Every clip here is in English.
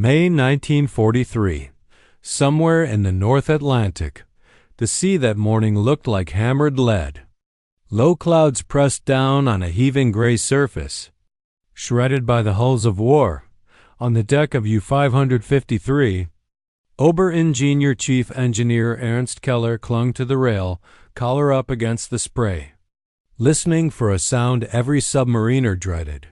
May 1943. Somewhere in the North Atlantic, the sea that morning looked like hammered lead. Low clouds pressed down on a heaving gray surface. Shredded by the hulls of war, on the deck of U-553, Oberingenieur Chief Engineer Ernst Keller clung to the rail, collar up against the spray, listening for a sound every submariner dreaded,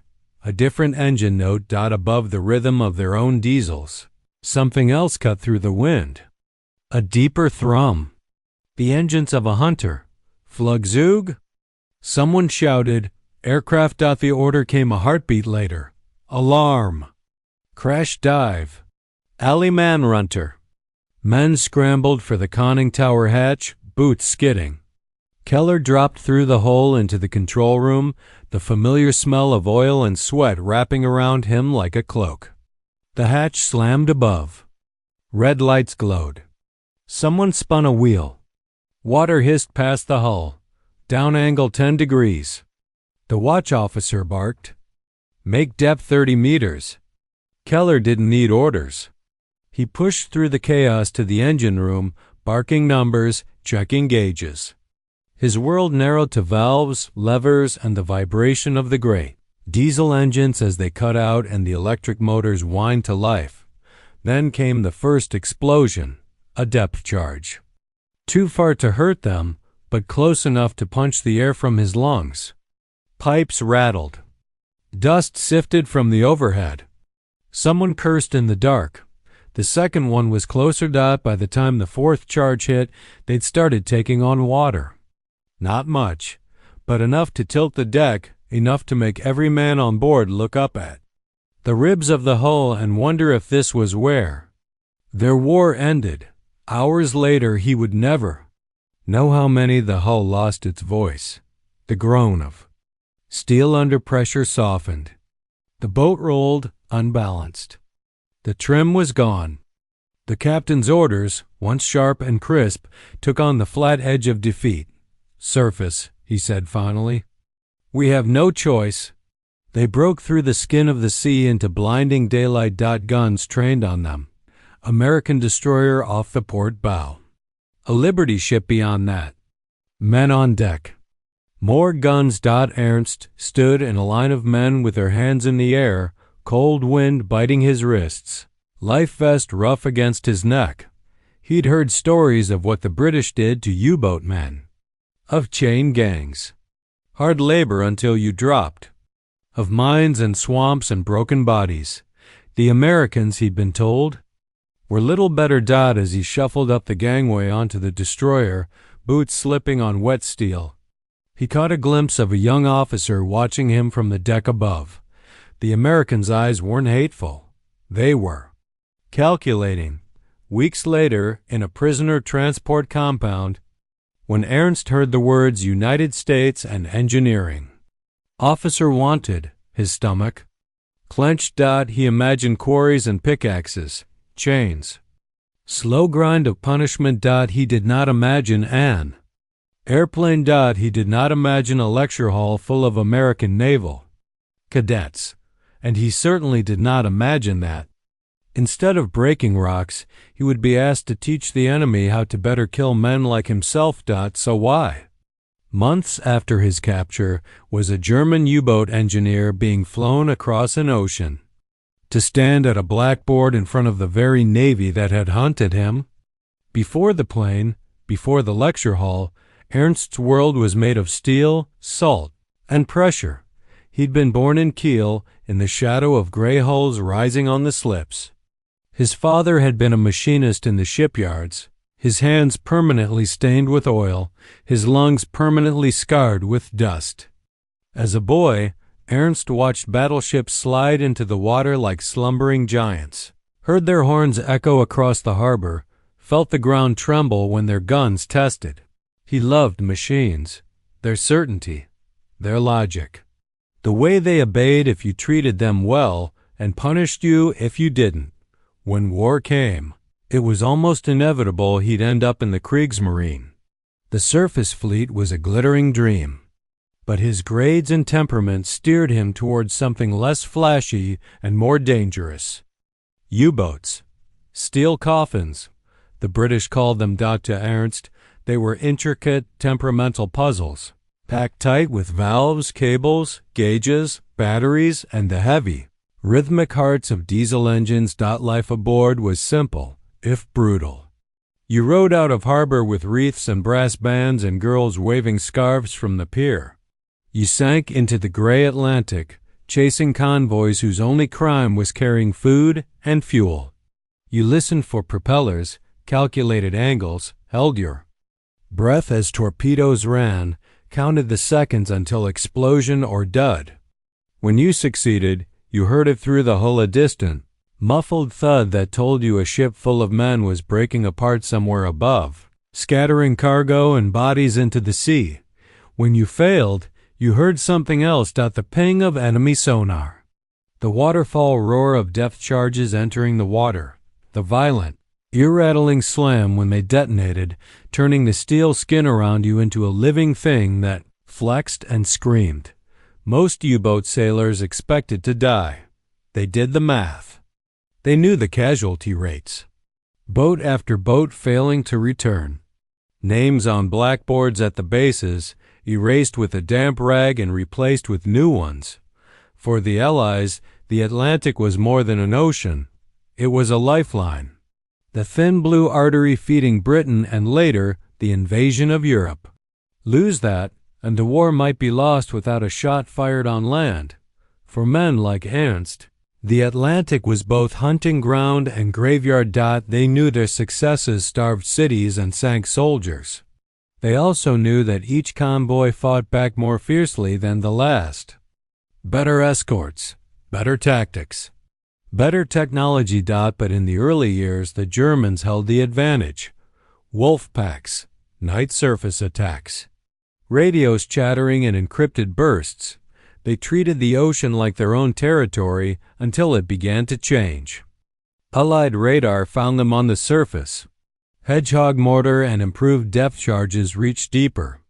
a different engine note dot above the rhythm of their own diesels. Something else cut through the wind, a deeper thrum. The engines of a hunter. Flugzeug? Someone shouted. Aircraft. The order came a heartbeat later. Alarm. Crash dive. Alley man runter. Men scrambled for the conning tower hatch, boots skidding. Keller dropped through the hole into the control room, the familiar smell of oil and sweat wrapping around him like a cloak. The hatch slammed above. Red lights glowed. Someone spun a wheel. Water hissed past the hull. Down angle 10 degrees. The watch officer barked. Make depth 30 meters. Keller didn't need orders. He pushed through the chaos to the engine room, barking numbers, checking gauges. His world narrowed to valves, levers, and the vibration of the great diesel engines as they cut out and the electric motors whined to life. Then came the first explosion, a depth charge. Too far to hurt them, but close enough to punch the air from his lungs. Pipes rattled. Dust sifted from the overhead. Someone cursed in the dark. The second one was closer. By the time the fourth charge hit, they'd started taking on water. Not much, but enough to tilt the deck, enough to make every man on board look up at the ribs of the hull and wonder if this was where their war ended. Hours later he would never know how many the hull lost its voice. The groan of steel under pressure softened. The boat rolled, unbalanced. The trim was gone. The captain's orders, once sharp and crisp, took on the flat edge of defeat. Surface, he said finally. We have no choice. They broke through the skin of the sea into blinding daylight. Guns trained on them. American destroyer off the port bow. A Liberty ship beyond that. Men on deck. More guns. Ernst stood in a line of men with their hands in the air, cold wind biting his wrists, life vest rough against his neck. He'd heard stories of what the British did to U-boat men, of chain gangs, hard labor until you dropped, of mines and swamps and broken bodies. The Americans, he'd been told, were little better. As he shuffled up the gangway onto the destroyer, boots slipping on wet steel, he caught a glimpse of a young officer watching him from the deck above. The Americans' eyes weren't hateful. They were calculating. Weeks later, in a prisoner transport compound, when Ernst heard the words United States and engineering, officer wanted, his stomach clenched. He imagined quarries and pickaxes, chains, slow grind of punishment. He did not imagine an airplane. He did not imagine a lecture hall full of American naval cadets. And he certainly did not imagine that, instead of breaking rocks, he would be asked to teach the enemy how to better kill men like himself. So why? Months after his capture was a German U-boat engineer being flown across an ocean to stand at a blackboard in front of the very Navy that had hunted him. Before the plane, before the lecture hall, Ernst's world was made of steel, salt, and pressure. He'd been born in Kiel, in the shadow of gray hulls rising on the slips. His father had been a machinist in the shipyards, his hands permanently stained with oil, his lungs permanently scarred with dust. As a boy, Ernst watched battleships slide into the water like slumbering giants, heard their horns echo across the harbor, felt the ground tremble when their guns tested. He loved machines, their certainty, their logic. The way they obeyed if you treated them well and punished you if you didn't. When war came, it was almost inevitable he'd end up in the Kriegsmarine. The surface fleet was a glittering dream, but his grades and temperament steered him towards something less flashy and more dangerous. U-boats. Steel coffins. The British called them. To Ernst, they were intricate, temperamental puzzles, packed tight with valves, cables, gauges, batteries, and the heavy, rhythmic hearts of diesel engines. Life aboard was simple, if brutal. You rode out of harbor with wreaths and brass bands and girls waving scarves from the pier. You sank into the gray Atlantic, chasing convoys whose only crime was carrying food and fuel. You listened for propellers, calculated angles, held your breath as torpedoes ran, counted the seconds until explosion or dud. When you succeeded, you heard it through the hull, a distant, muffled thud that told you a ship full of men was breaking apart somewhere above, scattering cargo and bodies into the sea. When you failed, you heard something else. The ping of enemy sonar, the waterfall roar of depth charges entering the water, the violent, ear-rattling slam when they detonated, turning the steel skin around you into a living thing that flexed and screamed. Most U-boat sailors expected to die. They did the math. They knew the casualty rates. Boat after boat failing to return. Names on blackboards at the bases, erased with a damp rag and replaced with new ones. For the Allies, the Atlantic was more than an ocean. It was a lifeline. The thin blue artery feeding Britain and later the invasion of Europe. Lose that, and the war might be lost without a shot fired on land. For men like Ernst, the Atlantic was both hunting ground and graveyard. They knew their successes starved cities and sank soldiers. They also knew that each convoy fought back more fiercely than the last. Better escorts, better tactics, better technology. But in the early years, the Germans held the advantage. Wolf packs, night surface attacks, radios chattering in encrypted bursts. They treated the ocean like their own territory until it began to change. Allied radar found them on the surface. Hedgehog mortar and improved depth charges reached deeper.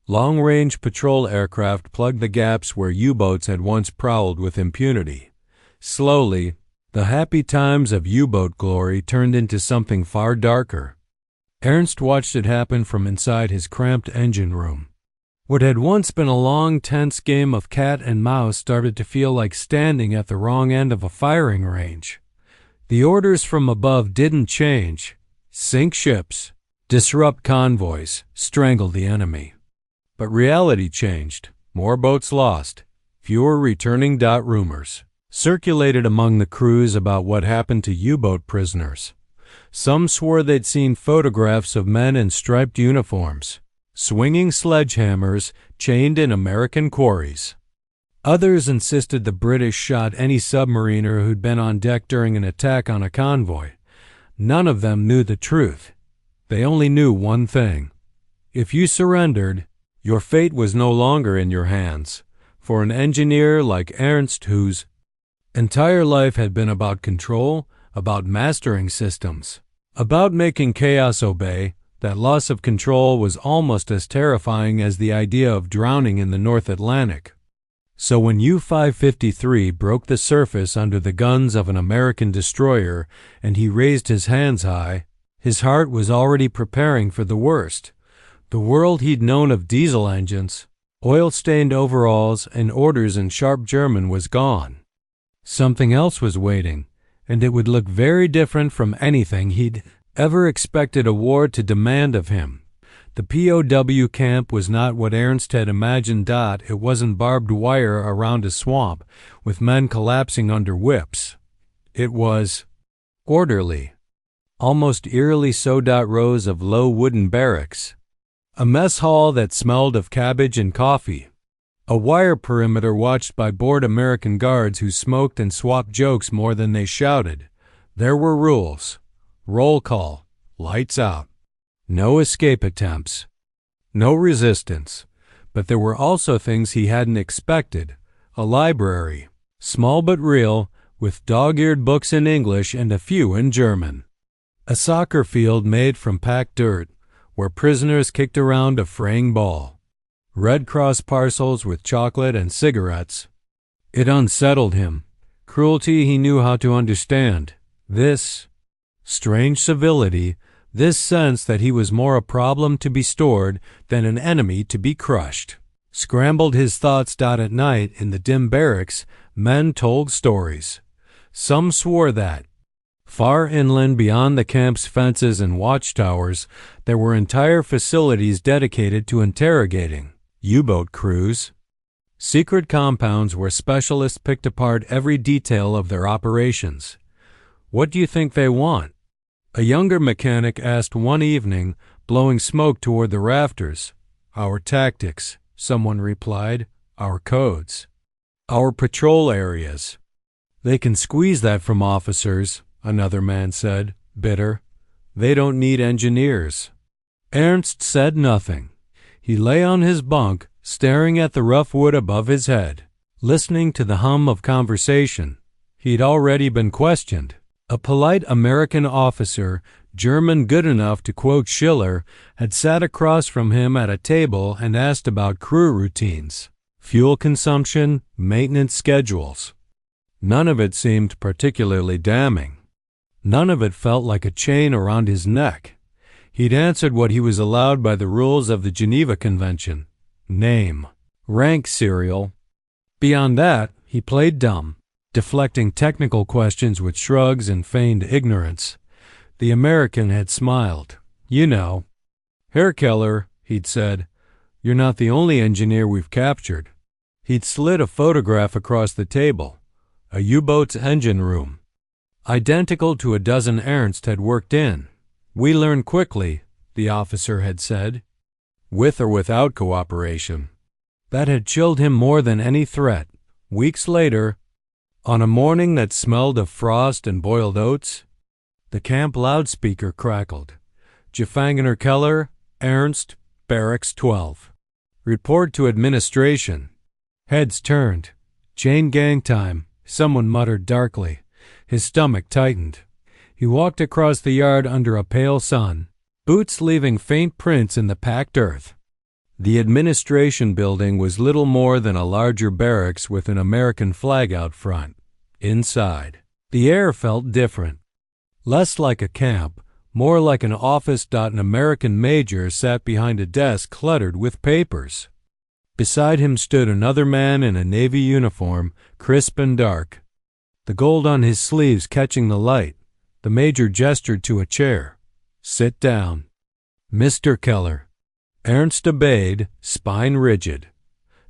Long-range patrol aircraft plugged the gaps where U-boats had once prowled with impunity. Slowly, the happy times of U-boat glory turned into something far darker. Ernst watched it happen from inside his cramped engine room. What had once been a long, tense game of cat and mouse started to feel like standing at the wrong end of a firing range. The orders from above didn't change. Sink ships, disrupt convoys, strangle the enemy. But reality changed. More boats lost. Fewer returning. Rumors circulated among the crews about what happened to U-boat prisoners. Some swore they'd seen photographs of men in striped uniforms, swinging sledgehammers, chained in American quarries. Others insisted the British shot any submariner who'd been on deck during an attack on a convoy. None of them knew the truth. They only knew one thing. If you surrendered, your fate was no longer in your hands. For an engineer like Ernst, whose entire life had been about control, about mastering systems, about making chaos obey, that loss of control was almost as terrifying as the idea of drowning in the North Atlantic. So when U-553 broke the surface under the guns of an American destroyer and he raised his hands high, his heart was already preparing for the worst. The world he'd known of diesel engines, oil-stained overalls, and orders in sharp German was gone. Something else was waiting, and it would look very different from anything he'd ever expected a war to demand of him. The POW camp was not what Ernst had imagined. It wasn't barbed wire around a swamp with men collapsing under whips. It was orderly, almost eerily so. Rows of low wooden barracks, a mess hall that smelled of cabbage and coffee, a wire perimeter watched by bored American guards who smoked and swapped jokes more than they shouted. There were rules. Roll call, lights out. No escape attempts. No resistance. But there were also things he hadn't expected. A library, small but real, with dog-eared books in English and a few in German. A soccer field made from packed dirt, where prisoners kicked around a fraying ball. Red Cross parcels with chocolate and cigarettes. It unsettled him. Cruelty he knew how to understand. This strange civility, this sense that he was more a problem to be stored than an enemy to be crushed, scrambled his thoughts. At night, in the dim barracks, men told stories. Some swore that, far inland beyond the camp's fences and watchtowers, there were entire facilities dedicated to interrogating U-boat crews. Secret compounds where specialists picked apart every detail of their operations. "What do you think they want?" a younger mechanic asked one evening, blowing smoke toward the rafters. "Our tactics," someone replied. "Our codes. Our patrol areas." "They can squeeze that from officers," another man said, bitter. "They don't need engineers." Ernst said nothing. He lay on his bunk, staring at the rough wood above his head, listening to the hum of conversation. He'd already been questioned. A polite American officer, German good enough to quote Schiller, had sat across from him at a table and asked about crew routines, fuel consumption, maintenance schedules. None of it seemed particularly damning. None of it felt like a chain around his neck. He'd answered what he was allowed by the rules of the Geneva Convention. Name, rank, serial. Beyond that, he played dumb, deflecting technical questions with shrugs and feigned ignorance. The American had smiled. "You know, Herr Keller," he'd said, "you're not the only engineer we've captured." He'd slid a photograph across the table. A U-boat's engine room, identical to a dozen Ernst had worked in. "We learn quickly," the officer had said, "with or without cooperation." That had chilled him more than any threat. Weeks later, on a morning that smelled of frost and boiled oats, the camp loudspeaker crackled. "Gefangener Keller, Ernst, Barracks 12. Report to administration." Heads turned. "Chain gang time," someone muttered darkly. His stomach tightened. He walked across the yard under a pale sun, boots leaving faint prints in the packed earth. The administration building was little more than a larger barracks with an American flag out front. Inside, the air felt different. Less like a camp, more like an office. An American major sat behind a desk cluttered with papers. Beside him stood another man in a Navy uniform, crisp and dark, the gold on his sleeves catching the light. The major gestured to a chair. "Sit down." "Mr. Keller." Ernst obeyed, spine rigid.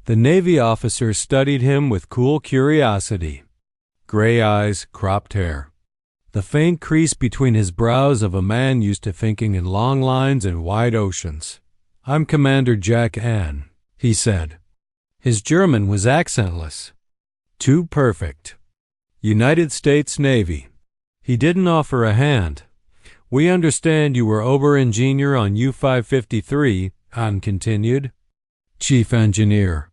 The Navy officer studied him with cool curiosity. Gray eyes, cropped hair. The faint crease between his brows of a man used to thinking in long lines and wide oceans. "I'm Commander Jack Ann," he said. His German was accentless. Too perfect. "United States Navy." He didn't offer a hand. "We understand you were Oberingenieur on U-553, Ann continued. "Chief engineer.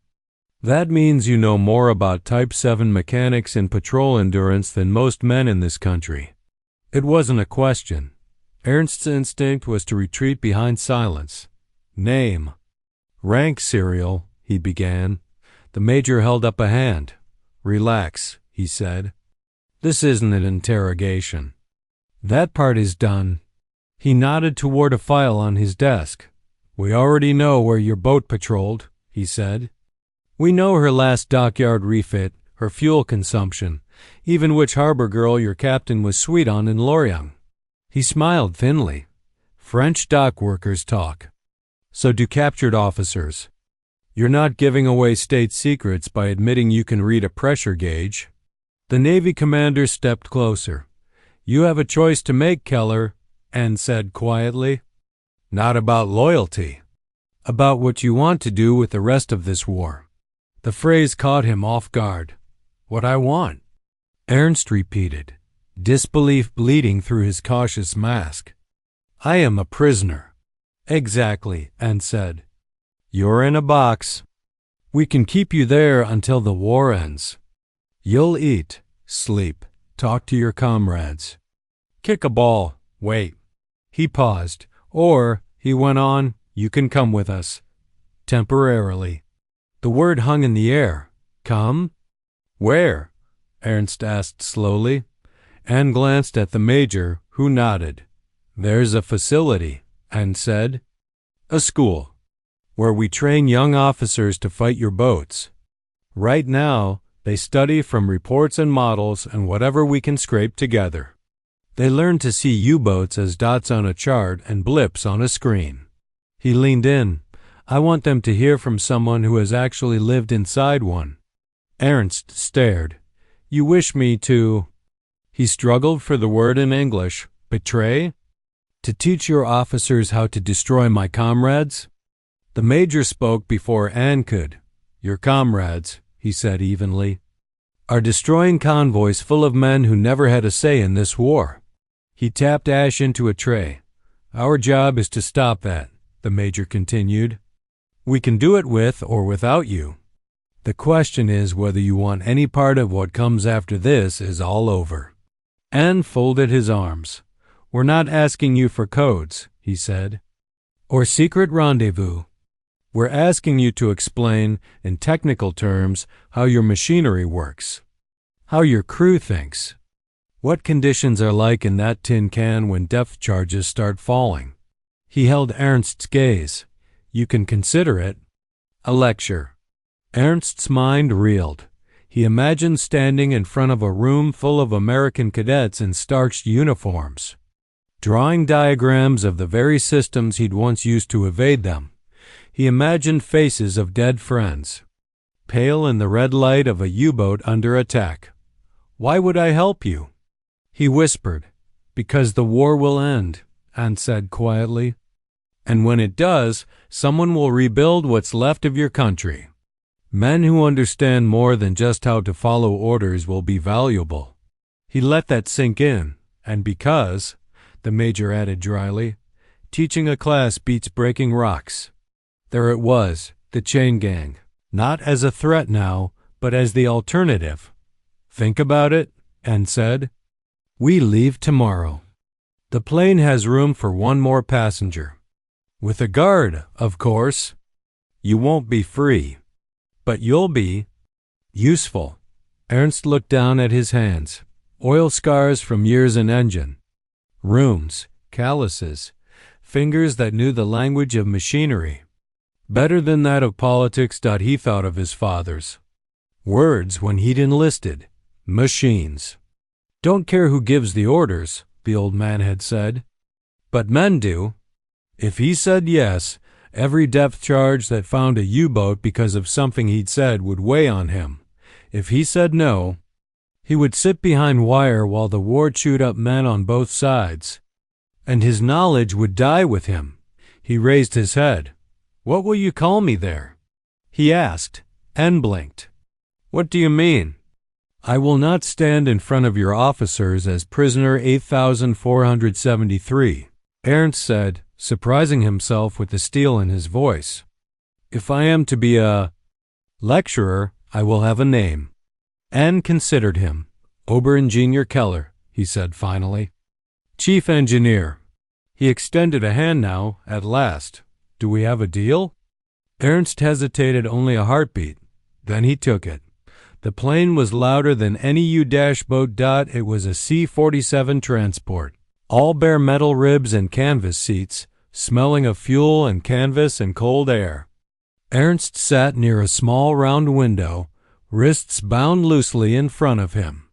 That means you know more about Type 7 mechanics and patrol endurance than most men in this country." It wasn't a question. Ernst's instinct was to retreat behind silence. "Name." "Rank, serial," he began. The major held up a hand. "Relax," he said. "This isn't an interrogation. That part is done." He nodded toward a file on his desk. "We already know where your boat patrolled," he said. "We know her last dockyard refit, her fuel consumption, even which harbor girl your captain was sweet on in Lorient." He smiled thinly. "French dock workers talk. So do captured officers. You're not giving away state secrets by admitting you can read a pressure gauge." The Navy commander stepped closer. "You have a choice to make, Keller," Ann said quietly. "Not about loyalty. About what you want to do with the rest of this war." The phrase caught him off guard. "What I want?" Ernst repeated, disbelief bleeding through his cautious mask. "I am a prisoner." "Exactly," Ann said. "You're in a box. We can keep you there until the war ends. You'll eat, sleep, talk to your comrades. Kick a ball, wait." He paused. "Or," he went on, "you can come with us. Temporarily." The word hung in the air. "Come?" "Where?" Ernst asked slowly. Anne glanced at the major, who nodded. "There's a facility," Anne said. "A school, where we train young officers to fight your boats. Right now, they study from reports and models and whatever we can scrape together. They learn to see U-boats as dots on a chart and blips on a screen." He leaned in. "I want them to hear from someone who has actually lived inside one." Ernst stared. "You wish me to—" He struggled for the word in English. "Betray? To teach your officers how to destroy my comrades?" The major spoke before Anne could. "Your comrades," he said evenly, "are destroying convoys full of men who never had a say in this war." He tapped ash into a tray. "Our job is to stop that," the major continued. "We can do it with or without you. The question is whether you want any part of what comes after this is all over." Anne folded his arms. "We're not asking you for codes," he said, "or secret rendezvous. We're asking you to explain, in technical terms, how your machinery works, how your crew thinks, what conditions are like in that tin can when depth charges start falling." He held Ernst's gaze. "You can consider it a lecture." Ernst's mind reeled. He imagined standing in front of a room full of American cadets in starched uniforms, drawing diagrams of the very systems he'd once used to evade them. He imagined faces of dead friends, pale in the red light of a U-boat under attack. "Why would I help you?" He whispered. "Because the war will end," Anne said quietly. "And when it does, someone will rebuild what's left of your country. Men who understand more than just how to follow orders will be valuable." He let that sink in. "And because," the major added dryly, "teaching a class beats breaking rocks." There it was, the chain gang, not as a threat now, but as the alternative. "Think about it," Anne said. "We leave tomorrow. The plane has room for one more passenger. With a guard, of course. You won't be free, but you'll be useful." Ernst looked down at his hands. Oil scars from years in engine, rooms, calluses, fingers that knew the language of machinery better than that of politics. He thought of his father's words when he'd enlisted. Machines don't care who gives the orders, the old man had said, but men do. If he said yes, every depth charge that found a U-boat because of something he'd said would weigh on him. If he said no, he would sit behind wire while the war chewed up men on both sides, and his knowledge would die with him. He raised his head. "What will you call me there?" he asked. Anne blinked. "What do you mean?" "I will not stand in front of your officers as prisoner 8473, Ernst said, surprising himself with the steel in his voice. "If I am to be a lecturer, I will have a name." Anne considered him. "Oberingenieur Keller," he said finally. "Chief engineer." He extended a hand now, at last. "Do we have a deal?" Ernst hesitated only a heartbeat. Then he took it. The plane was louder than any U-boat. It was a C-47 transport, all bare metal ribs and canvas seats, smelling of fuel and canvas and cold air. Ernst sat near a small round window, wrists bound loosely in front of him.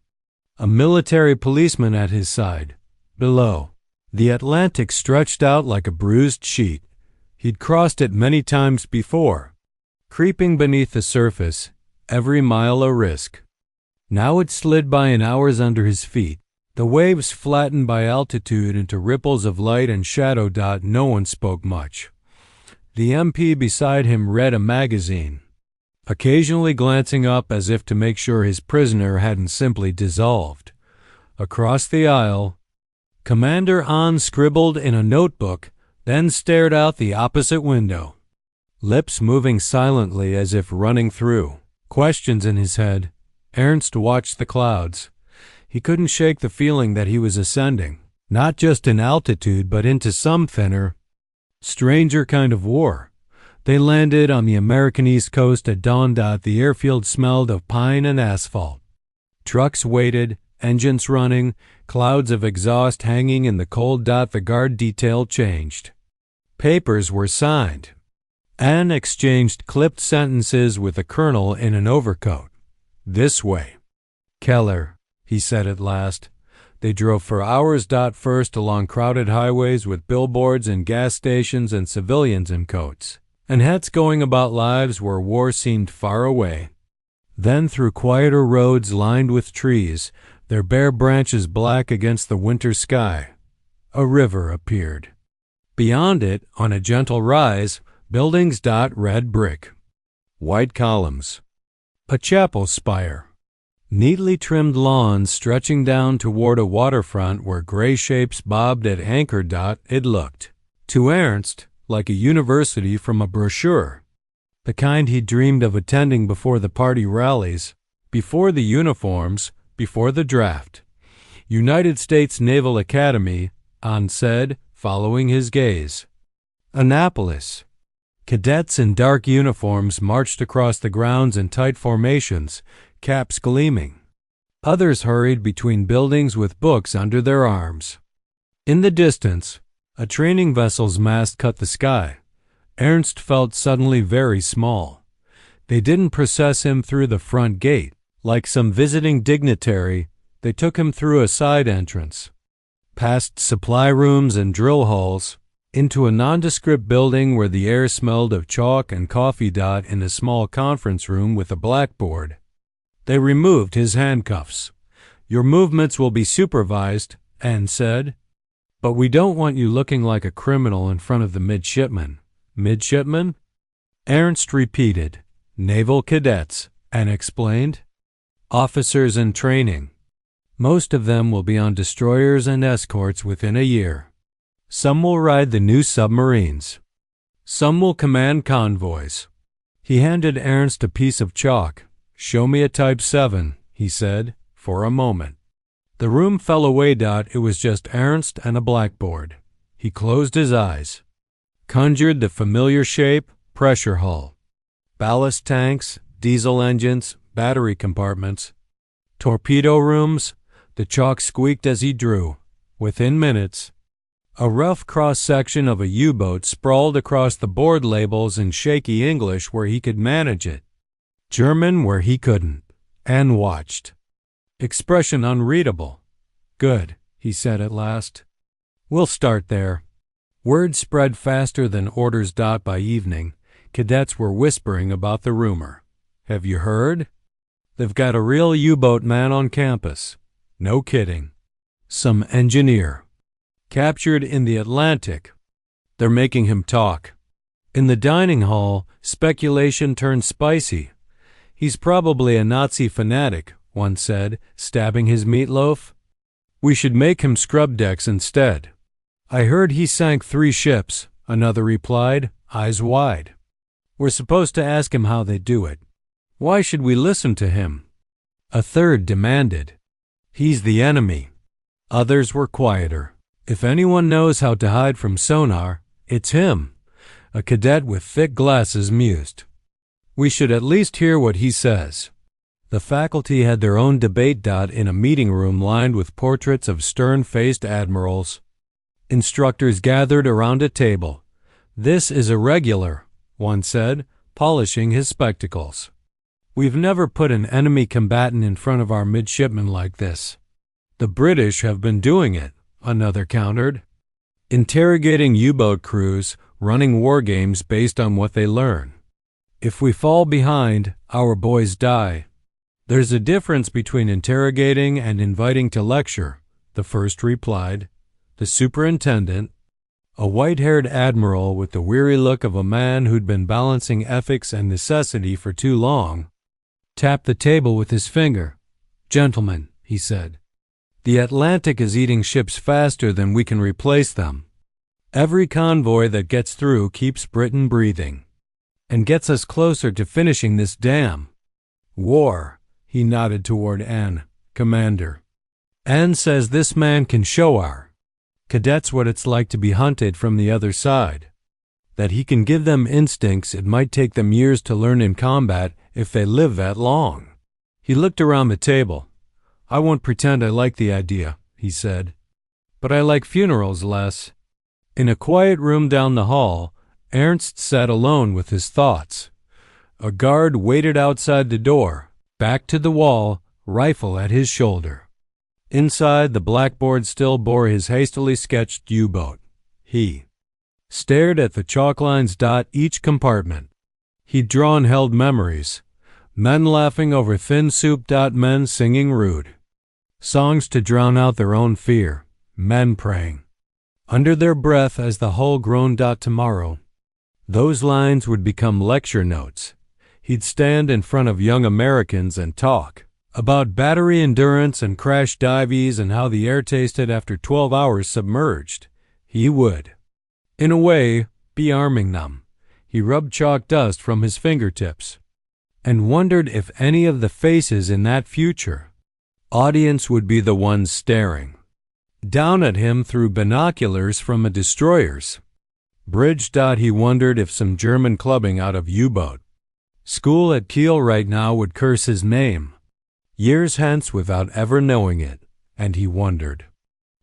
A military policeman at his side. Below, the Atlantic stretched out like a bruised sheet. He'd crossed it many times before, creeping beneath the surface, every mile a risk. Now it slid by in hours under his feet, the waves flattened by altitude into ripples of light and shadow. No one spoke much. The MP beside him read a magazine, occasionally glancing up as if to make sure his prisoner hadn't simply dissolved. Across the aisle, Commander Ahn scribbled in a notebook, then stared out the opposite window, lips moving silently as if running through questions in his head. Ernst watched the clouds. He couldn't shake the feeling that he was ascending, not just in altitude but into some thinner, stranger kind of war. They landed on the American East Coast at dawn. The airfield smelled of pine and asphalt. Trucks waited, engines running, clouds of exhaust hanging in the cold. The guard detail changed. Papers were signed. Anne exchanged clipped sentences with a colonel in an overcoat. "This way." "Keller," he said at last. They drove for hours. First along crowded highways with billboards and gas stations and civilians in coats and hats going about lives where war seemed far away. Then through quieter roads lined with trees, their bare branches black against the winter sky. A river appeared. Beyond it, on a gentle rise, buildings. Red brick. White columns. A chapel spire. Neatly trimmed lawns stretching down toward a waterfront where gray shapes bobbed at anchor. It looked, to Ernst, like a university from a brochure. The kind he dreamed of attending before the party rallies, before the uniforms, before the draft. United States Naval Academy, Anne said, following his gaze. Annapolis. Cadets in dark uniforms marched across the grounds in tight formations, caps gleaming. Others hurried between buildings with books under their arms. In the distance, a training vessel's mast cut the sky. Ernst felt suddenly very small. They didn't process him through the front gate. Like some visiting dignitary, they took him through a side entrance, past supply rooms and drill halls, into a nondescript building where the air smelled of chalk and coffee. In a small conference room with a blackboard. They removed his handcuffs. "Your movements will be supervised," Anne said. "But we don't want you looking like a criminal in front of the midshipmen." "Midshipmen?" Ernst repeated. "Naval cadets," Anne explained. "Officers in training. Most of them will be on destroyers and escorts within a year. Some will ride the new submarines. Some will command convoys." He handed Ernst a piece of chalk. "Show me a Type 7, he said, for a moment. The room fell away. It was just Ernst and a blackboard. He closed his eyes, conjured the familiar shape, pressure hull, ballast tanks, diesel engines, battery compartments, torpedo rooms. The chalk squeaked as he drew. Within minutes, a rough cross-section of a U-boat sprawled across the board, labels in shaky English where he could manage it, German where he couldn't. Anne watched. Expression unreadable. "Good," he said at last. "We'll start there." Word spread faster than orders. By evening, cadets were whispering about the rumor. "Have you heard? They've got a real U-boat man on campus. No kidding. Some engineer. Captured in the Atlantic. They're making him talk." In the dining hall, speculation turned spicy. "He's probably a Nazi fanatic," one said, stabbing his meatloaf. "We should make him scrub decks instead." "I heard he sank 3 ships," another replied, eyes wide. "We're supposed to ask him how they do it. Why should we listen to him?" A third demanded. "He's the enemy." Others were quieter. "If anyone knows how to hide from sonar, it's him." A cadet with thick glasses mused. "We should at least hear what he says." The faculty had their own debate. In a meeting room lined with portraits of stern-faced admirals. Instructors gathered around a table. "This is irregular," one said, polishing his spectacles. "We've never put an enemy combatant in front of our midshipmen like this." "The British have been doing it," another countered. "Interrogating U-boat crews, running war games based on what they learn. If we fall behind, our boys die." "There's a difference between interrogating and inviting to lecture," the first replied. The superintendent, a white-haired admiral with the weary look of a man who'd been balancing ethics and necessity for too long, tapped the table with his finger. "Gentlemen," he said, "the Atlantic is eating ships faster than we can replace them. Every convoy that gets through keeps Britain breathing and gets us closer to finishing this damn war." He nodded toward Anne. "Commander, Anne says this man can show our cadets what it's like to be hunted from the other side, that he can give them instincts it might take them years to learn in combat if they live that long." He looked around the table. I won't pretend I like the idea, he said, but I like funerals less. In a quiet room down the hall, Ernst sat alone with his thoughts. A guard waited outside the door, back to the wall, rifle at his shoulder. Inside, the blackboard still bore his hastily sketched U-boat. He stared at the chalk lines dot each compartment. He'd drawn held memories. Men laughing over thin soup dot men singing rude. Songs to drown out their own fear. Men praying under their breath as the hull groaned dot tomorrow. Those lines would become lecture notes. He'd stand in front of young Americans and talk about battery endurance and crash dives and how the air tasted after 12 hours submerged. He would, in a way, be arming them. He rubbed chalk dust from his fingertips and wondered if any of the faces in that future audience would be the ones staring down at him through binoculars from a destroyer's bridge. He wondered if some German clubbing out of U-boat school at Kiel right now would curse his name years hence without ever knowing it, and he wondered,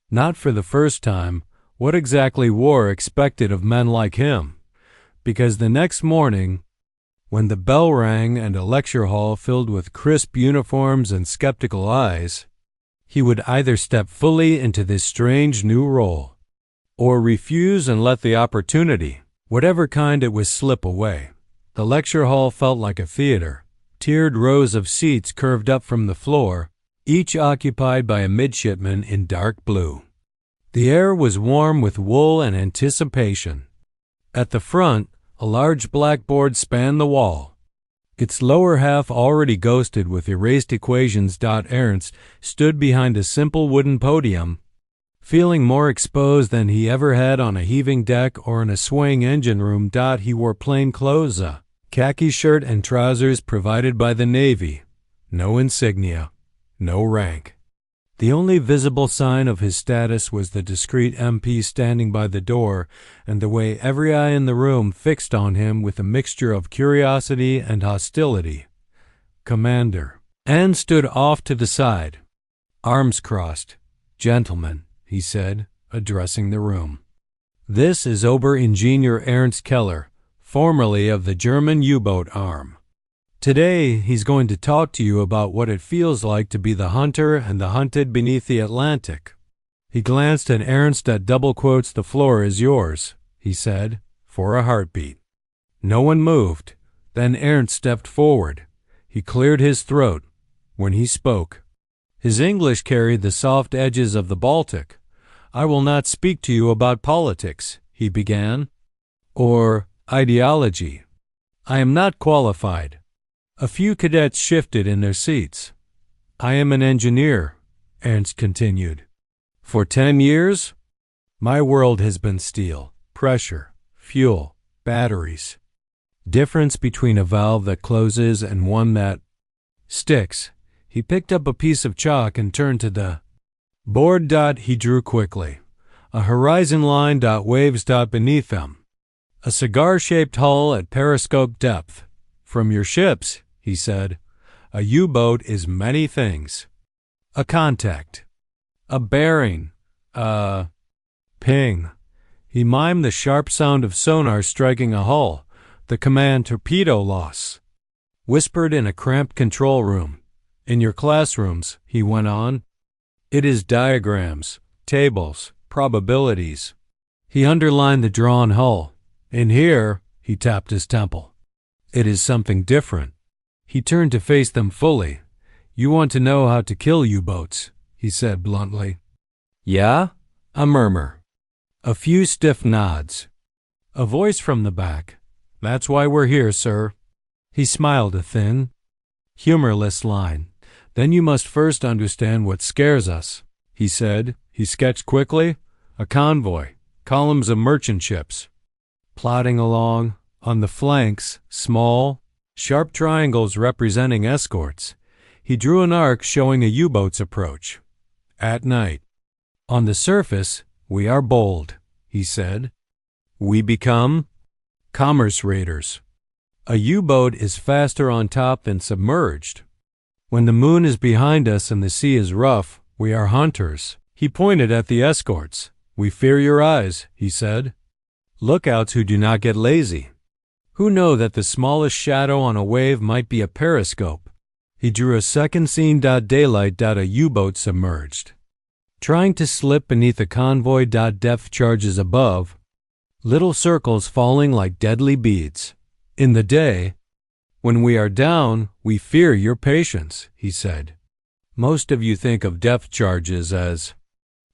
not for the first time, what exactly war expected of men like him, because the next morning, when the bell rang and a lecture hall filled with crisp uniforms and skeptical eyes, he would either step fully into this strange new role, or refuse and let the opportunity, whatever kind it was, slip away. The lecture hall felt like a theater. Tiered rows of seats curved up from the floor, each occupied by a midshipman in dark blue. The air was warm with wool and anticipation. At the front, a large blackboard spanned the wall. Its lower half already ghosted with erased equations. Ernst stood behind a simple wooden podium, feeling more exposed than he ever had on a heaving deck or in a swaying engine room. He wore plain clothes, a khaki shirt and trousers provided by the Navy. No insignia, no rank. The only visible sign of his status was the discreet MP standing by the door and the way every eye in the room fixed on him with a mixture of curiosity and hostility. Commander. Anne stood off to the side, arms crossed. Gentlemen, he said, addressing the room. This is Oberingenieur Ernst Keller, formerly of the German U-boat arm. Today, he's going to talk to you about what it feels like to be the hunter and the hunted beneath the Atlantic. He glanced at Ernst. Double quotes, the floor is yours, he said, for a heartbeat. No one moved. Then Ernst stepped forward. He cleared his throat. When he spoke, his English carried the soft edges of the Baltic. I will not speak to you about politics, he began, or ideology. I am not qualified. A few cadets shifted in their seats. I am an engineer, Ernst continued. For 10 years, my world has been steel, pressure, fuel, batteries. Difference between a valve that closes and one that sticks. He picked up a piece of chalk and turned to the board. He drew quickly. A horizon line. Waves. Beneath them. A cigar-shaped hull at periscope depth. From your ships, he said, a U-boat is many things. A contact. A bearing. A ping. He mimed the sharp sound of sonar striking a hull. The command torpedo loss. Whispered in a cramped control room. In your classrooms, he went on, it is diagrams, tables, probabilities. He underlined the drawn hull. In here, he tapped his temple. It is something different. He turned to face them fully. You want to know how to kill U-boats, he said bluntly. Yeah? A murmur. A few stiff nods. A voice from the back. That's why we're here, sir. He smiled a thin, humorless line. Then you must first understand what scares us, he said. He sketched quickly. A convoy, columns of merchant ships. Plodding along, on the flanks, small, sharp triangles representing escorts. He drew an arc showing a U-boat's approach. At night. On the surface, we are bold, he said. We become commerce raiders. A U-boat is faster on top than submerged. When the moon is behind us and the sea is rough, we are hunters. He pointed at the escorts. We fear your eyes, he said. Lookouts who do not get lazy. Who know that the smallest shadow on a wave might be a periscope. He drew a second scene. Daylight. A U-boat submerged. Trying to slip beneath a convoy. Depth charges above. Little circles falling like deadly beads. In the day, when we are down, we fear your patience, he said. Most of you think of depth charges as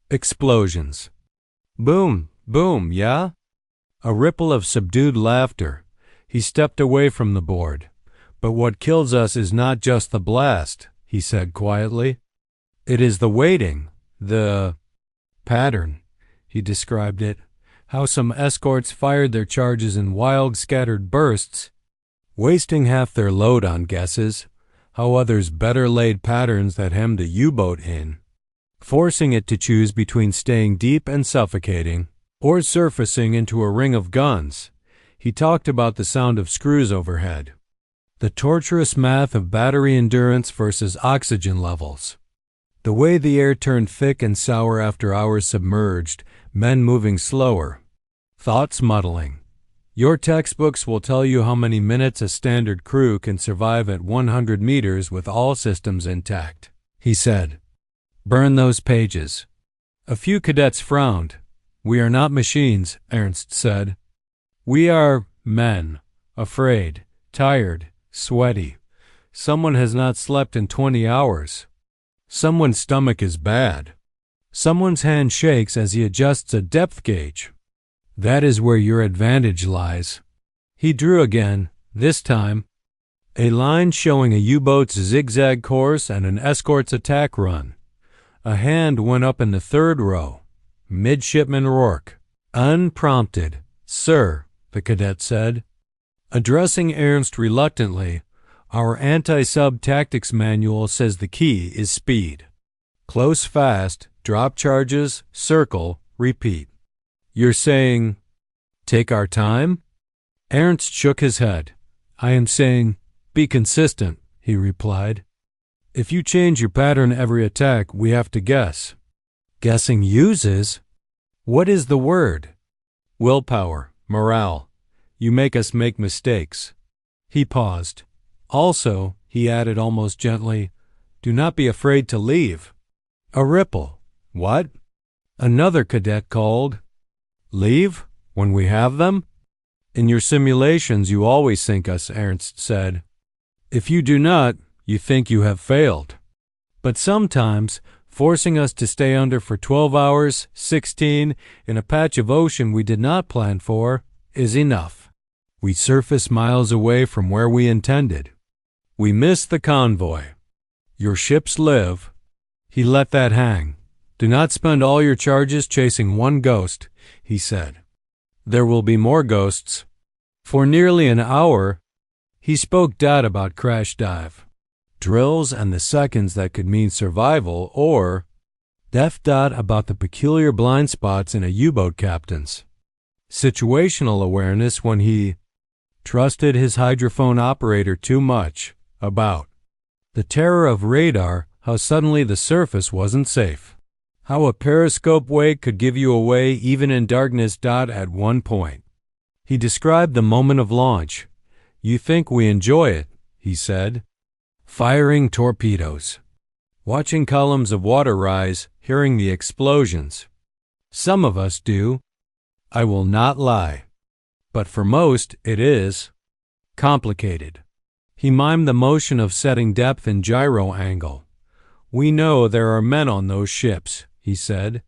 explosions. Boom, boom, yeah? A ripple of subdued laughter. He stepped away from the board. But what kills us is not just the blast, he said quietly. It is the waiting, the pattern, he described it. How some escorts fired their charges in wild, scattered bursts, wasting half their load on guesses. How others better laid patterns that hemmed a U-boat in, forcing it to choose between staying deep and suffocating, or surfacing into a ring of guns. He talked about the sound of screws overhead, the torturous math of battery endurance versus oxygen levels, the way the air turned thick and sour after hours submerged, men moving slower, thoughts muddling. Your textbooks will tell you how many minutes a standard crew can survive at 100 meters with all systems intact, he said. Burn those pages. A few cadets frowned. We are not machines, Ernst said. We are men, afraid, tired, sweaty. Someone has not slept in 20 hours. Someone's stomach is bad. Someone's hand shakes as he adjusts a depth gauge. That is where your advantage lies. He drew again, this time, a line showing a U-boat's zigzag course and an escort's attack run. A hand went up in the third row. Midshipman Rourke. Unprompted. Sir, the cadet said. Addressing Ernst reluctantly, our anti-sub tactics manual says the key is speed. Close fast, drop charges, circle, repeat. You're saying, take our time? Ernst shook his head. I am saying, be consistent, he replied. If you change your pattern every attack, we have to guess. Guessing uses? What is the word? Willpower, morale. You make us make mistakes. He paused. Also, he added almost gently, do not be afraid to leave. A ripple. What? Another cadet called. Leave? When we have them? In your simulations you always think us, Ernst said. If you do not, you think you have failed. But sometimes, forcing us to stay under for 12 hours, 16, in a patch of ocean we did not plan for, is enough. We surface miles away from where we intended. We miss the convoy. Your ships live. He let that hang. Do not spend all your charges chasing one ghost, he said. There will be more ghosts. For nearly an hour, he spoke about crash dive, drills and the seconds that could mean survival, or about the peculiar blind spots in a U-boat captain's situational awareness when he trusted his hydrophone operator too much, about the terror of radar, how suddenly the surface wasn't safe. How a periscope wake could give you away even in darkness. At one point, he described the moment of launch. You think we enjoy it, he said. Firing torpedoes. Watching columns of water rise, hearing the explosions. Some of us do. I will not lie. But for most, it is complicated. He mimed the motion of setting depth and gyro angle. We know there are men on those ships, he said.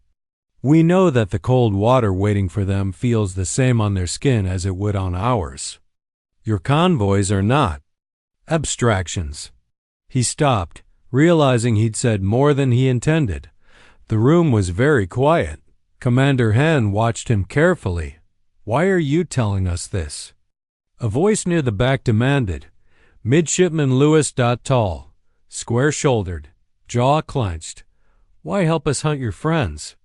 We know that the cold water waiting for them feels the same on their skin as it would on ours. Your convoys are not abstractions. He stopped, realizing he'd said more than he intended. The room was very quiet. Commander Hen watched him carefully. Why are you telling us this? A voice near the back demanded. Midshipman Lewis. Tall, square-shouldered, jaw clenched. Why help us hunt your friends?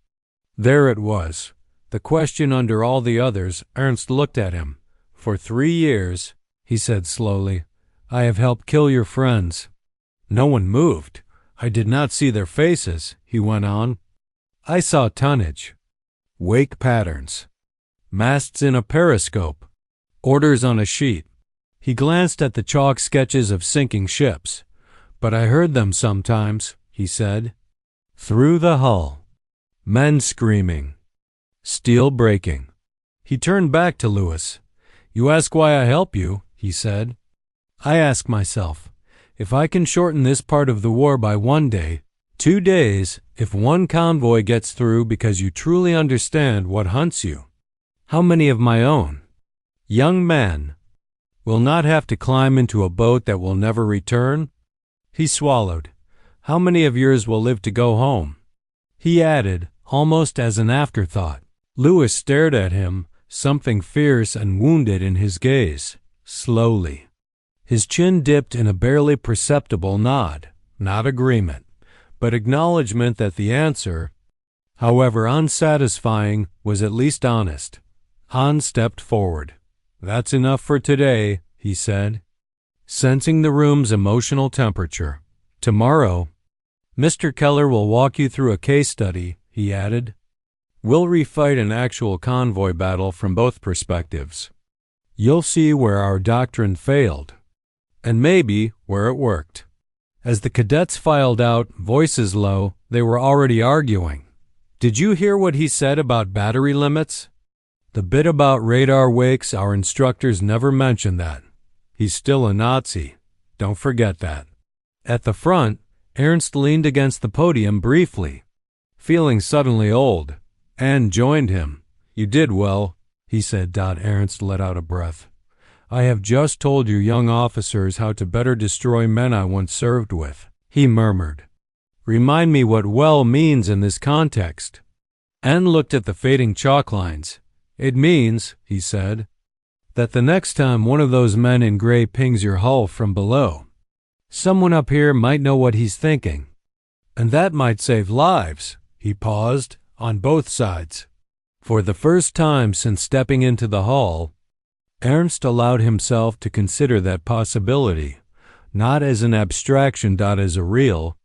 There it was, the question under all the others. Ernst looked at him. For 3 years, he said slowly, I have helped kill your friends. No one moved. I did not see their faces, he went on. I saw tonnage, wake patterns, masts in a periscope, orders on a sheet. He glanced at the chalk sketches of sinking ships. But I heard them sometimes, he said. Through the hull. Men screaming. Steel breaking. He turned back to Lewis. You ask why I help you, he said. I ask myself, if I can shorten this part of the war by 1 day, 2 days, if one convoy gets through because you truly understand what hunts you, how many of my own, young men, will not have to climb into a boat that will never return? He swallowed. How many of yours will live to go home? He added, almost as an afterthought. Lewis stared at him, something fierce and wounded in his gaze, slowly. His chin dipped in a barely perceptible nod, not agreement, but acknowledgement that the answer, however unsatisfying, was at least honest. Hans stepped forward. That's enough for today, he said, sensing the room's emotional temperature. Tomorrow, Mr. Keller will walk you through a case study, he added. We'll refight an actual convoy battle from both perspectives. You'll see where our doctrine failed, and maybe where it worked. As the cadets filed out, voices low, they were already arguing. Did you hear what he said about battery limits? The bit about radar wakes, our instructors never mentioned that. He's still a Nazi. Don't forget that. At the front, Ernst leaned against the podium briefly, feeling suddenly old, and joined him. You did well, he said. Ernst let out a breath. I have just told you young officers how to better destroy men I once served with, he murmured. Remind me what well means in this context. N looked at the fading chalk lines. It means, he said, that the next time one of those men in gray pings your hull from below, someone up here might know what he's thinking. And that might save lives, he paused, on both sides. For the first time since stepping into the hull, Ernst allowed himself to consider that possibility, not as an abstraction, as a real,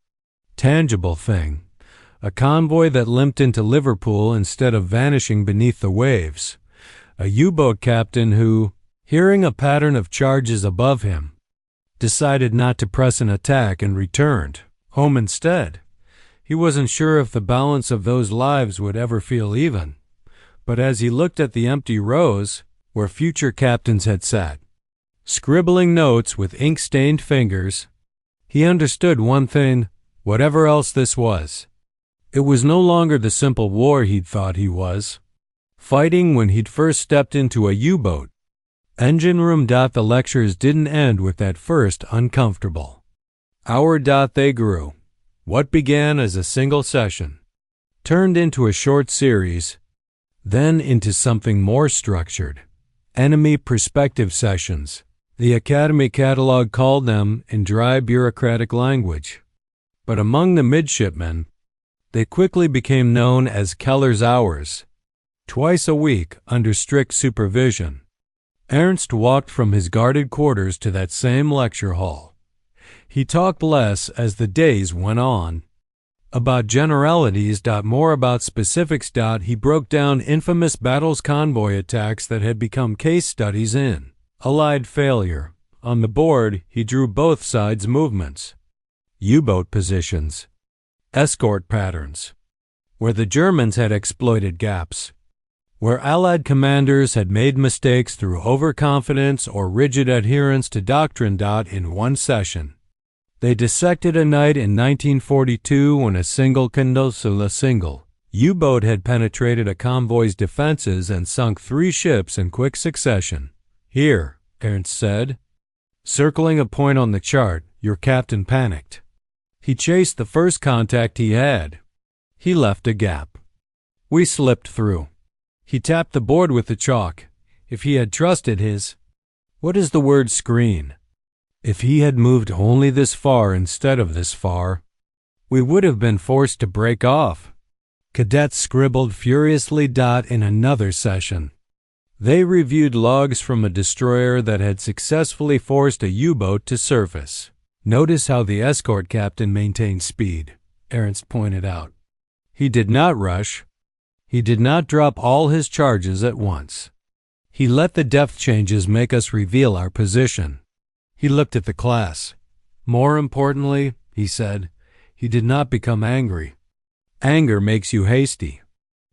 tangible thing. A convoy that limped into Liverpool instead of vanishing beneath the waves. A U-boat captain who, hearing a pattern of charges above him, decided not to press an attack and returned home instead. He wasn't sure if the balance of those lives would ever feel even. But as he looked at the empty rows where future captains had sat, scribbling notes with ink-stained fingers, he understood one thing, whatever else this was. It was no longer the simple war he'd thought he was, fighting when he'd first stepped into a U-boat. Engine room. The lectures didn't end with that first uncomfortable hour. They grew. What began as a single session turned into a short series, then into something more structured. Enemy perspective sessions, the Academy catalog called them in dry bureaucratic language. But among the midshipmen, they quickly became known as Keller's Hours. Twice a week, under strict supervision, Ernst walked from his guarded quarters to that same lecture hall. He talked less as the days went on, about generalities, more about specifics. He broke down infamous battles, convoy attacks that had become case studies in Allied failure. On the board, he drew both sides' movements, U-boat positions, escort patterns, where the Germans had exploited gaps, where Allied commanders had made mistakes through overconfidence or rigid adherence to doctrine. In one session, they dissected a night in 1942 when a single U-boat had penetrated a convoy's defenses and sunk 3 ships in quick succession. Here, Ernst said, circling a point on the chart, your captain panicked. He chased the first contact he had. He left a gap. We slipped through. He tapped the board with the chalk. If he had trusted his, what is the word, screen? If he had moved only this far instead of this far, we would have been forced to break off. Cadets scribbled furiously. In another session, they reviewed logs from a destroyer that had successfully forced a U-boat to surface. Notice how the escort captain maintained speed, Ernst pointed out. He did not rush. He did not drop all his charges at once. He let the depth changes make us reveal our position. He looked at the class. More importantly, he said, he did not become angry. Anger makes you hasty.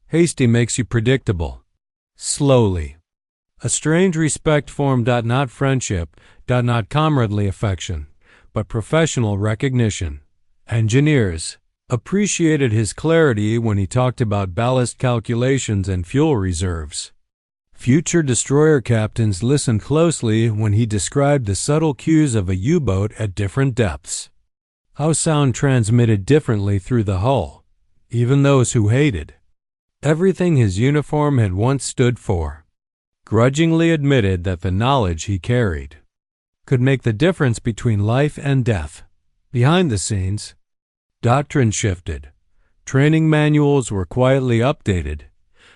Hasty makes you predictable. Slowly. A strange respect formed, not friendship, not comradely affection, but professional recognition. Engineers appreciated his clarity when he talked about ballast calculations and fuel reserves. Future destroyer captains listened closely when he described the subtle cues of a U-boat at different depths. How sound transmitted differently through the hull, even those who hated everything his uniform had once stood for, grudgingly admitted that the knowledge he carried could make the difference between life and death. Behind the scenes, doctrine shifted. Training manuals were quietly updated.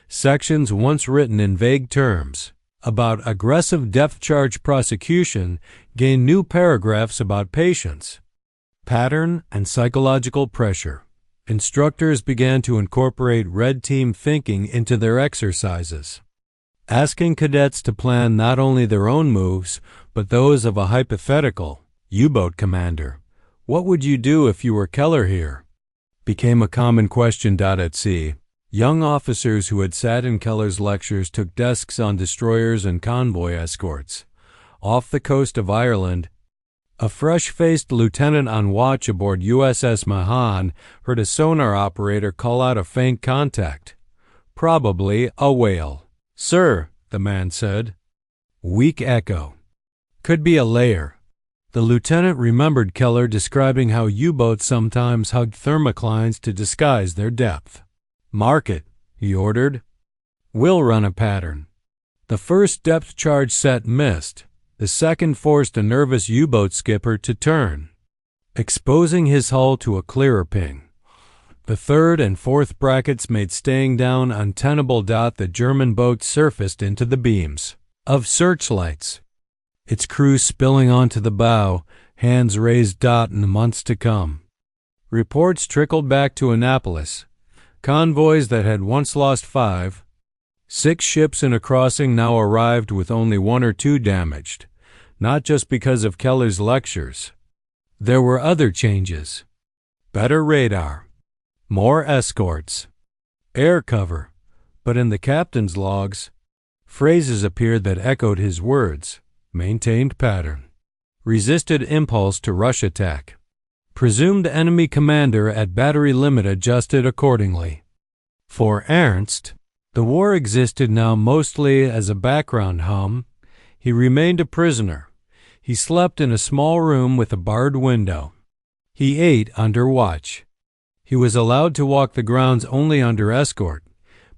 Sections once written in vague terms about aggressive depth charge prosecution gained new paragraphs about patience, pattern, and psychological pressure. Instructors began to incorporate red team thinking into their exercises, asking cadets to plan not only their own moves, but those of a hypothetical U-boat commander. What would you do if you were Keller here? Became a common question. At sea, young officers who had sat in Keller's lectures took desks on destroyers and convoy escorts. Off the coast of Ireland, a fresh-faced lieutenant on watch aboard USS Mahan heard a sonar operator call out a faint contact. Probably a whale. "Sir," the man said. Weak echo. Could be a layer. The lieutenant remembered Keller describing how U-boats sometimes hugged thermoclines to disguise their depth. "Mark it," he ordered. "We'll run a pattern." The first depth charge set missed. The second forced a nervous U-boat skipper to turn, exposing his hull to a clearer ping. The third and fourth brackets made staying down untenable. The German boat surfaced into the beams of searchlights, its crew spilling onto the bow, hands raised. In the months to come, reports trickled back to Annapolis. Convoys that had once lost 5, 6 ships in a crossing now arrived with only 1 or 2 damaged, not just because of Keller's lectures. There were other changes. Better radar, more escorts, air cover, but in the captain's logs, phrases appeared that echoed his words. Maintained pattern. Resisted impulse to rush attack. Presumed enemy commander at battery limit adjusted accordingly. For Ernst, the war existed now mostly as a background hum. He remained a prisoner. He slept in a small room with a barred window. He ate under watch. He was allowed to walk the grounds only under escort,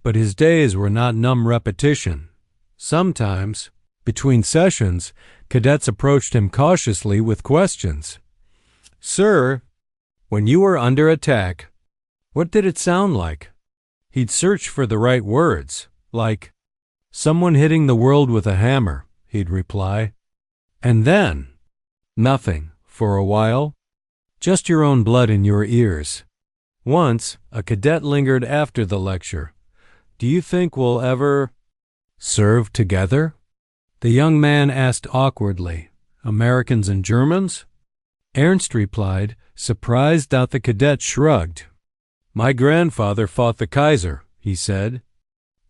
but his days were not numb repetition. Sometimes, between sessions, cadets approached him cautiously with questions. "Sir, when you were under attack, what did it sound like?" He'd search for the right words, like, "Someone hitting the world with a hammer," he'd reply. And then, nothing, for a while. Just your own blood in your ears. Once, a cadet lingered after the lecture. "Do you think we'll ever serve together?" The young man asked awkwardly. "Americans and Germans?" Ernst replied, surprised. The cadet shrugged. "My grandfather fought the Kaiser," he said.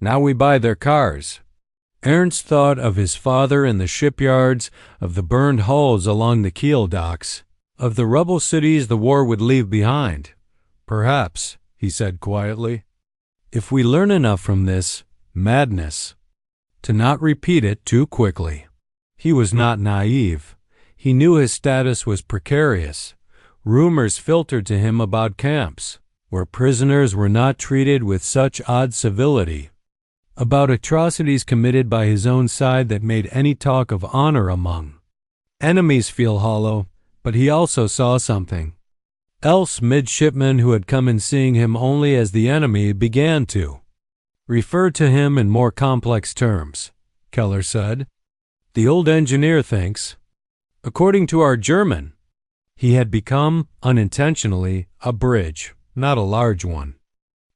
"Now we buy their cars." Ernst thought of his father in the shipyards, of the burned hulls along the keel docks, of the rubble cities the war would leave behind. "Perhaps," he said quietly, "if we learn enough from this madness to not repeat it too quickly." He was not naive. He knew his status was precarious. Rumors filtered to him about camps where prisoners were not treated with such odd civility, about atrocities committed by his own side that made any talk of honor among enemies feel hollow. But he also saw something else. Midshipmen who had come in seeing him only as the enemy began to refer to him in more complex terms. Keller said, "The old engineer thinks, according to our German, He had become, unintentionally, a bridge, not a large one.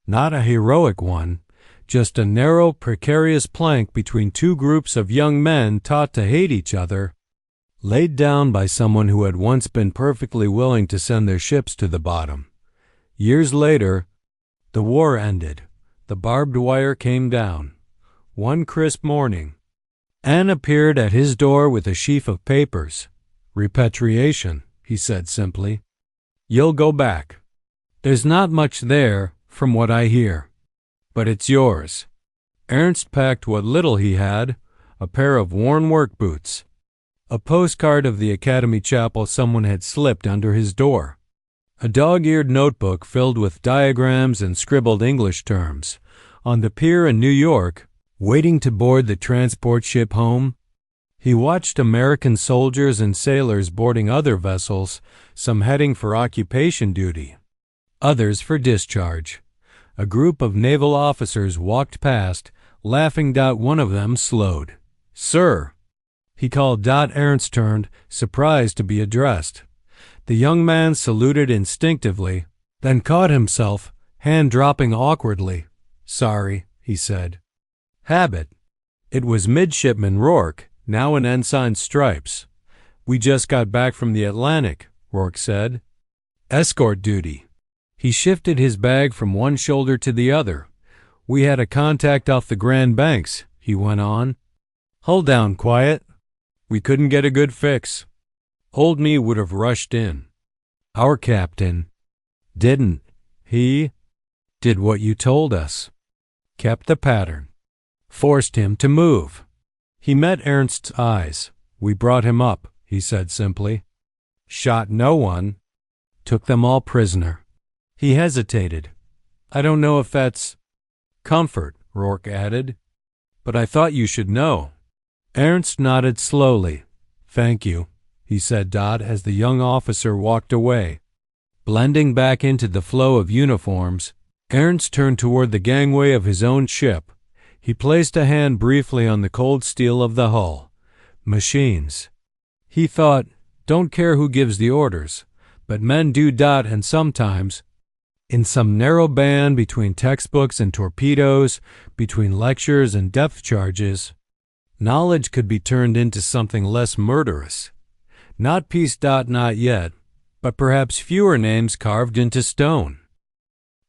Not a heroic one, just a narrow, precarious plank between two groups of young men taught to hate each other, laid down by someone who had once been perfectly willing to send their ships to the bottom. Years later, the war ended. The barbed wire came down. One crisp morning, Anne appeared at his door with a sheaf of papers. "Repatriation," he said simply. "You'll go back. There's not much there, from what I hear. But it's yours." Ernst packed what little he had, a pair of worn work boots. A postcard of the Academy Chapel someone had slipped under his door. A dog-eared notebook filled with diagrams and scribbled English terms. On the pier in New York, waiting to board the transport ship home, he watched American soldiers and sailors boarding other vessels, some heading for occupation duty, others for discharge. A group of naval officers walked past, laughing. One of them slowed. "Sir," he called. Ernst turned, surprised to be addressed. The young man saluted instinctively, then caught himself, hand dropping awkwardly. "Sorry," he said. "Habit." It was Midshipman Rourke, now in ensign's stripes. "We just got back from the Atlantic," Rourke said. "Escort duty." He shifted his bag from one shoulder to the other. "We had a contact off the Grand Banks," he went on. "Hull down quiet. We couldn't get a good fix. Old me would have rushed in. Our captain didn't. He did what you told us. Kept the pattern. Forced him to move." He met Ernst's eyes. "We brought him up," he said simply. "Shot no one. Took them all prisoner." He hesitated. "I don't know if that's comfort," Rourke added. "But I thought you should know." Ernst nodded slowly. "Thank you," he said. As the young officer walked away. Blending back into the flow of uniforms, Ernst turned toward the gangway of his own ship. He placed a hand briefly on the cold steel of the hull. Machines. He thought, don't care who gives the orders, but men do. And sometimes, in some narrow band between textbooks and torpedoes, between lectures and depth charges, knowledge could be turned into something less murderous. Not peace. Not yet, but perhaps fewer names carved into stone.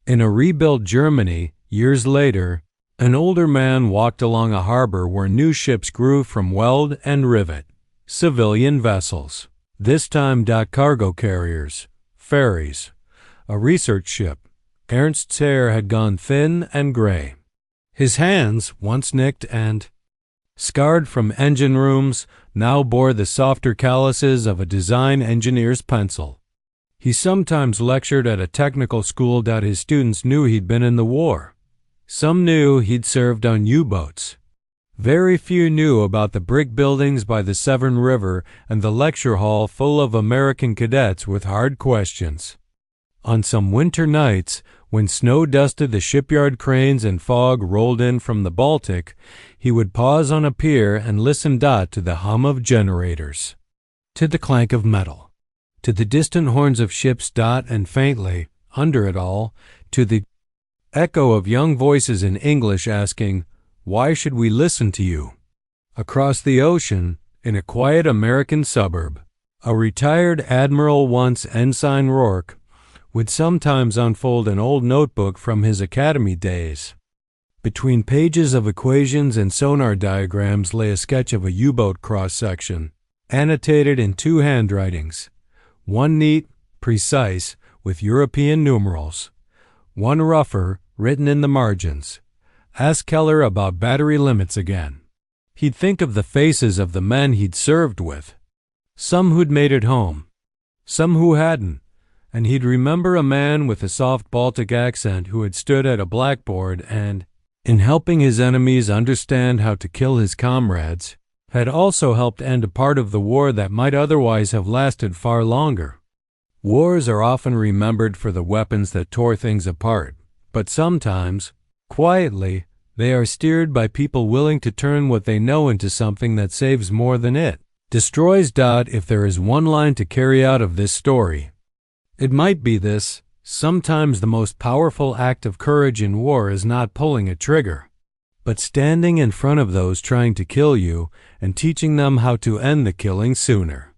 In a rebuilt Germany, years later, an older man walked along a harbor where new ships grew from weld and rivet. Civilian vessels. This time cargo carriers, ferries. A research ship. Ernst's hair had gone thin and gray. His hands, once nicked and scarred from engine rooms, now bore the softer calluses of a design engineer's pencil. He sometimes lectured at a technical school. His students knew he'd been in the war. Some knew he'd served on U-boats. Very few knew about the brick buildings by the Severn River and the lecture hall full of American cadets with hard questions. On some winter nights, when snow dusted the shipyard cranes and fog rolled in from the Baltic, he would pause on a pier and listen. To the hum of generators, to the clank of metal, to the distant horns of ships. And faintly, under it all, to the echo of young voices in English asking, "Why should we listen to you?" Across the ocean, in a quiet American suburb, a retired admiral, once Ensign Rourke, would sometimes unfold an old notebook from his academy days. Between pages of equations and sonar diagrams lay a sketch of a U-boat cross-section, annotated in two handwritings, one neat, precise, with European numerals, one rougher, written in the margins. Ask Keller about battery limits again. He'd think of the faces of the men he'd served with, some who'd made it home, some who hadn't, and he'd remember a man with a soft Baltic accent who had stood at a blackboard and, in helping his enemies understand how to kill his comrades, had also helped end a part of the war that might otherwise have lasted far longer. Wars are often remembered for the weapons that tore things apart, but sometimes, quietly, they are steered by people willing to turn what they know into something that saves more than it. Destroys. If there is one line to carry out of this story, it might be this: sometimes the most powerful act of courage in war is not pulling a trigger, but standing in front of those trying to kill you and teaching them how to end the killing sooner.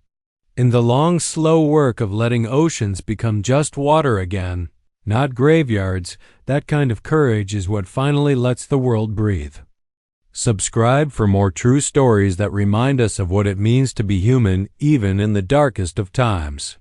In the long, slow work of letting oceans become just water again, not graveyards, that kind of courage is what finally lets the world breathe. Subscribe for more true stories that remind us of what it means to be human even in the darkest of times.